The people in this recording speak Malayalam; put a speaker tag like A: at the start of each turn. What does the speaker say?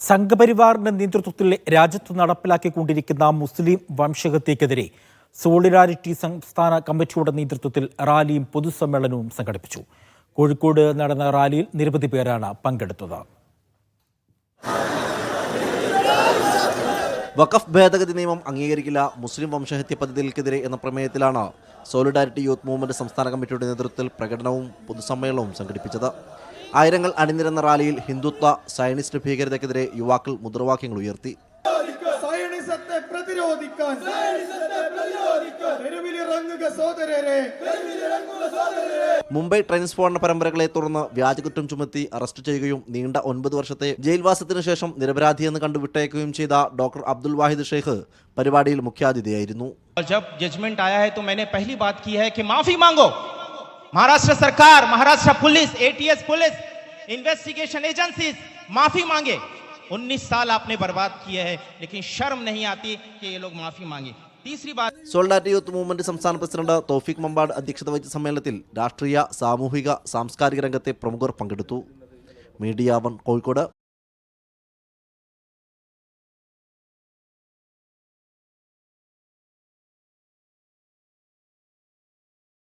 A: സംഘപരിവാറിന്റെ നേതൃത്വത്തിൽ രാജ്യത്ത് നടപ്പിലാക്കിക്കൊണ്ടിരിക്കുന്ന മുസ്ലിം വംശഹത്യക്കെതിരെ സോളിഡാരിറ്റി സംസ്ഥാന കമ്മിറ്റിയുടെ നേതൃത്വത്തിൽ റാലിയും പൊതുസമ്മേളനവും സംഘടിപ്പിച്ചു. കോഴിക്കോട് നടന്ന റാലിയിൽ നിരവധി പേരാണ് പങ്കെടുത്തത്.
B: വഖഫ് ഭേദഗതി നിയമം അംഗീകരിക്കില്ല, മുസ്ലിം വംശഹത്യ പദ്ധതികൾക്കെതിരെ എന്ന പ്രമേയത്തിലാണ് സോളിഡാരിറ്റി യൂത്ത് മൂവ്മെന്റ് സംസ്ഥാന കമ്മിറ്റിയുടെ നേതൃത്വത്തിൽ പ്രകടനവും പൊതുസമ്മേളനവും സംഘടിപ്പിച്ചത്. ആയിരങ്ങൾ അണിനിരന്ന റാലിയിൽ ഹിന്ദുത്വ സയനിസ്റ്റ് ഭീകരതയ്ക്കെതിരെ യുവാക്കൾ മുദ്രാവാക്യങ്ങൾ ഉയർത്തി. മുംബൈ ട്രെയിൻ സ്ഫോടന പരമ്പരകളെ തുടർന്ന് വ്യാജകുറ്റം ചുമത്തി അറസ്റ്റ് ചെയ്യുകയും നീണ്ട 9 വർഷത്തെ ജയിൽവാസത്തിന് ശേഷം നിരപരാധിയെന്ന് കണ്ടു വിട്ടയക്കുകയും ചെയ്ത ഡോക്ടർ അബ്ദുൽ വാഹിദ് ഷെയ്ഖ് പരിപാടിയിൽ മുഖ്യാതിഥിയായിരുന്നു.
C: जजमेंट आया है तो मैंने पहली बात की है कि माफी मांगो. महाराष्ट्र सरकार, Maharashtra police, ATS police, investigation agencies माफी मांगे. 19 साल आपने बर्बाद किए हैं, लेकिन शर्म नहीं आती कि ये लोग माफी मांगे. तीसरी बात,
B: സോളിഡാരിറ്റി യൂത്ത് മൂവ്മെന്റ് സംസ്ഥാന പ്രസിഡന്റ് തൗഫീഖ് മമ്പാട് അധ്യക്ഷത വഹിച്ച സമ്മേളനത്തിൽ രാഷ്ട്രീയ, സാമൂഹിക, സാംസ്കാരിക രംഗത്തെ പ്രമുഖർ പങ്കെടുത്തു. മീഡിയ 1 കോഴിക്കോട്.